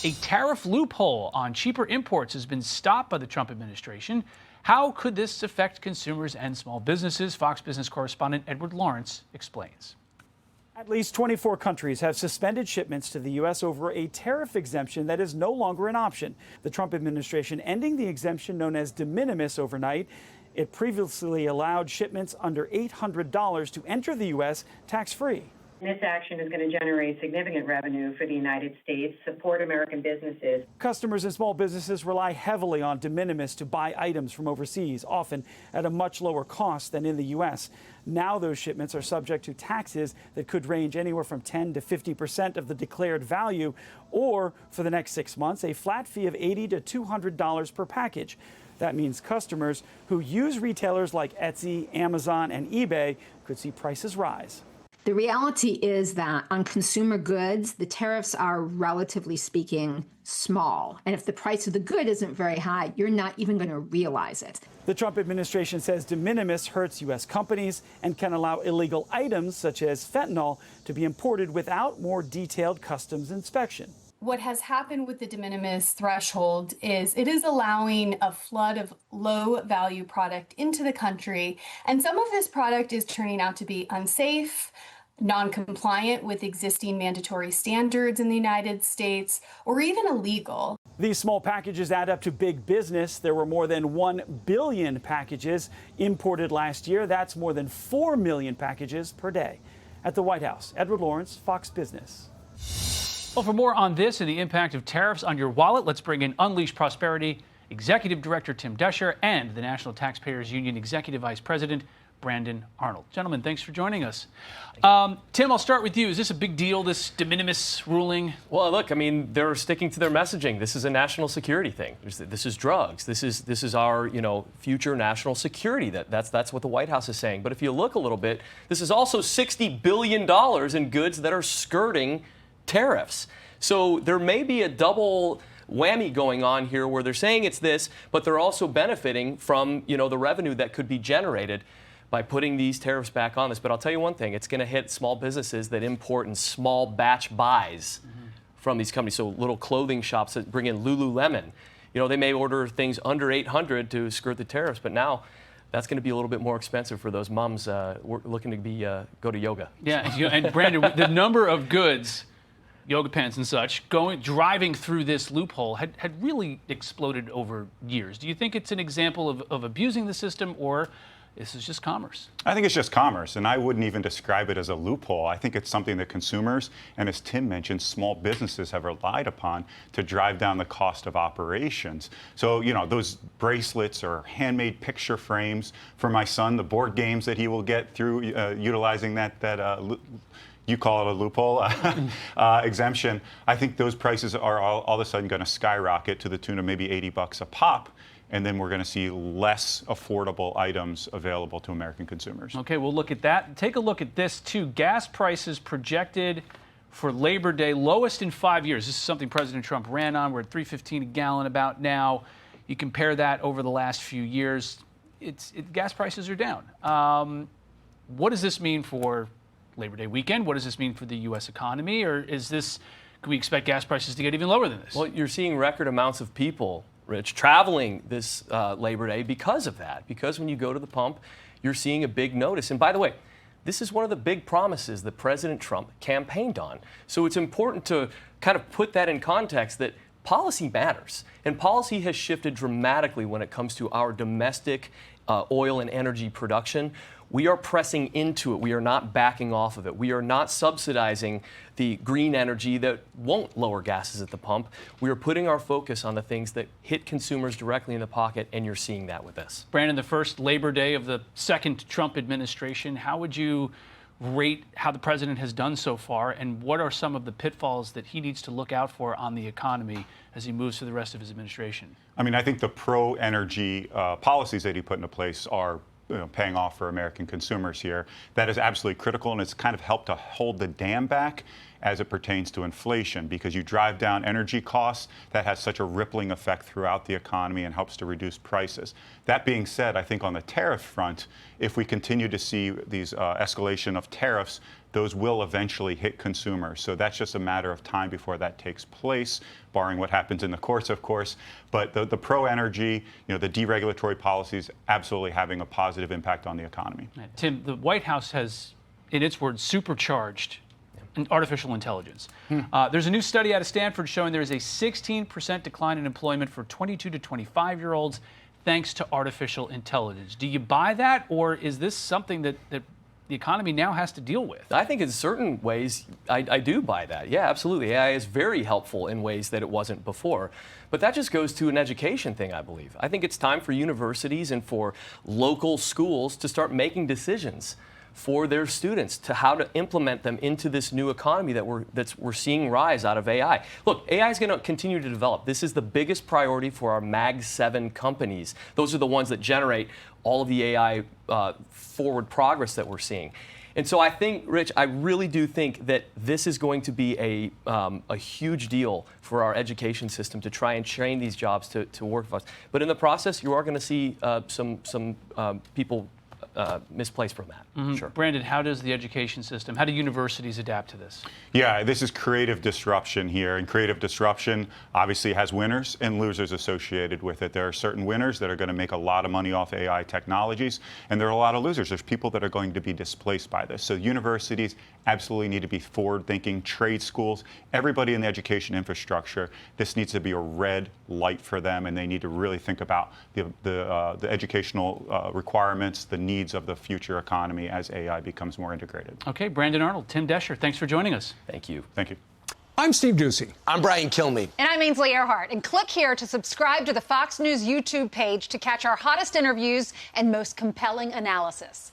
A tariff loophole on cheaper imports has been stopped by the Trump administration. How could this affect consumers and small businesses? Fox Business correspondent Edward Lawrence explains. At least 24 countries have suspended shipments to the U.S. over a tariff exemption that is no longer an option. The Trump administration ending the exemption known as de minimis overnight. It previously allowed shipments under $800 to enter the U.S. tax-free. This action is going to generate significant revenue for the United States, support American businesses. Customers and small businesses rely heavily on de minimis to buy items from overseas, often at a much lower cost than in the U.S. Now those shipments are subject to taxes that could range anywhere from 10 to 50% of the declared value, or for the next 6 months, a flat fee of $80 to $200 per package. That means customers who use retailers like Etsy, Amazon, and eBay could see prices rise. The reality is that on consumer goods, the tariffs are, relatively speaking, small. And if the price of the good isn't very high, you're not even going to realize it. The Trump administration says de minimis hurts U.S. companies and can allow illegal items such as fentanyl to be imported without more detailed customs inspection. What has happened with the de minimis threshold is it is allowing a flood of low value product into the country. And some of this product is turning out to be unsafe, non-compliant with existing mandatory standards in the United States, or even illegal. These small packages add up to big business. There were more than 1 billion packages imported last year. That's more than 4 million packages per day. At the White House, Edward Lawrence, Fox Business. Well, for more on this and the impact of tariffs on your wallet, let's bring in Unleash Prosperity Executive Director Tim Doescher and the National Taxpayers Union Executive Vice President Brandon Arnold. Gentlemen, thanks for joining us. Tim, I'll start with you. Is this a big deal, this de minimis ruling? Well, look, I mean, they're sticking to their messaging. This is a national security thing. This is drugs. This is our, future national security. That's what the White House is saying. But if you look a little bit, this is also $60 billion in goods that are skirting tariffs. So there may be a double whammy going on here where they're saying it's this, but they're also benefiting from, the revenue that could be generated by putting these tariffs back on this. But I'll tell you one thing, it's going to hit small businesses that import in small batch buys from these companies. So little clothing shops that bring in Lululemon, they may order things under $800 to skirt the tariffs, but now that's going to be a little bit more expensive for those moms looking to go to yoga. Yeah, and Brandon, the number of goods, yoga pants and such, driving through this loophole had really exploded over years. Do you think it's an example of abusing the system, or this is just commerce? I think it's just commerce, and I wouldn't even describe it as a loophole. I think it's something that consumers, and as Tim mentioned, small businesses have relied upon to drive down the cost of operations. So, those bracelets or handmade picture frames for my son, the board games that he will get through utilizing that you call it a loophole exemption. I think those prices are all of a sudden going to skyrocket to the tune of maybe $80 a pop. And then we're going to see less affordable items available to American consumers. Okay, we'll look at that. Take a look at this, too. Gas prices projected for Labor Day, lowest in 5 years. This is something President Trump ran on. We're at $3.15 a gallon about now. You compare that over the last few years, gas prices are down. What does this mean for Labor Day weekend? What does this mean for the U.S. economy? Or can we expect gas prices to get even lower than this? Well, you're seeing record amounts of people, Rich, traveling this Labor Day because of that. Because when you go to the pump, you're seeing a big notice. And by the way, this is one of the big promises that President Trump campaigned on. So it's important to kind of put that in context that policy matters. And policy has shifted dramatically when it comes to our domestic oil and energy production. We are pressing into it. We are not backing off of it. We are not subsidizing the green energy that won't lower gases at the pump. We are putting our focus on the things that hit consumers directly in the pocket, and you're seeing that with this. Brandon, the first Labor Day of the second Trump administration, how would you rate how the president has done so far, and what are some of the pitfalls that he needs to look out for on the economy as he moves through the rest of his administration? I mean, I think the pro-energy policies that he put into place are paying off for American consumers here. That is absolutely critical, and it's kind of helped to hold the dam back as it pertains to inflation, because you drive down energy costs, that has such a rippling effect throughout the economy and helps to reduce prices. That being said, I think on the tariff front, if we continue to see these escalation of tariffs, those will eventually hit consumers. So that's just a matter of time before that takes place, barring what happens in the courts, of course. But the pro-energy, the deregulatory policies absolutely having a positive impact on the economy. Tim, the White House has, in its words, supercharged artificial intelligence. There's a new study out of Stanford showing there is a 16% decline in employment for 22 to 25-year-olds thanks to artificial intelligence. Do you buy that, or is this something that the economy now has to deal with? I think in certain ways, I do buy that. Yeah, absolutely. AI is very helpful in ways that it wasn't before. But that just goes to an education thing, I believe. I think it's time for universities and for local schools to start making decisions for their students to how to implement them into this new economy that we're seeing rise out of AI. Look, AI is going to continue to develop. This is the biggest priority for our Mag 7 companies. Those are the ones that generate all of the AI forward progress that we're seeing. And so I think, Rich, I really do think that this is going to be a huge deal for our education system to try and train these jobs to work for us. But in the process, you are going to see some people misplaced from that. Sure. Brandon, how does the education system, how do universities adapt to this? Yeah, this is creative disruption here, and creative disruption obviously has winners and losers associated with it. There are certain winners that are going to make a lot of money off AI technologies, and there are a lot of losers. There's people that are going to be displaced by this. So universities absolutely need to be forward-thinking. Trade schools, everybody in the education infrastructure, this needs to be a red light for them, and they need to really think about the educational requirements, the needs of the future economy as AI becomes more integrated. Okay, Brandon Arnold, Tim Desher, thanks for joining us. Thank you. Thank you. I'm Steve Doocy. I'm Brian Kilmeade. And I'm Ainsley Earhart. And click here to subscribe to the Fox News YouTube page to catch our hottest interviews and most compelling analysis.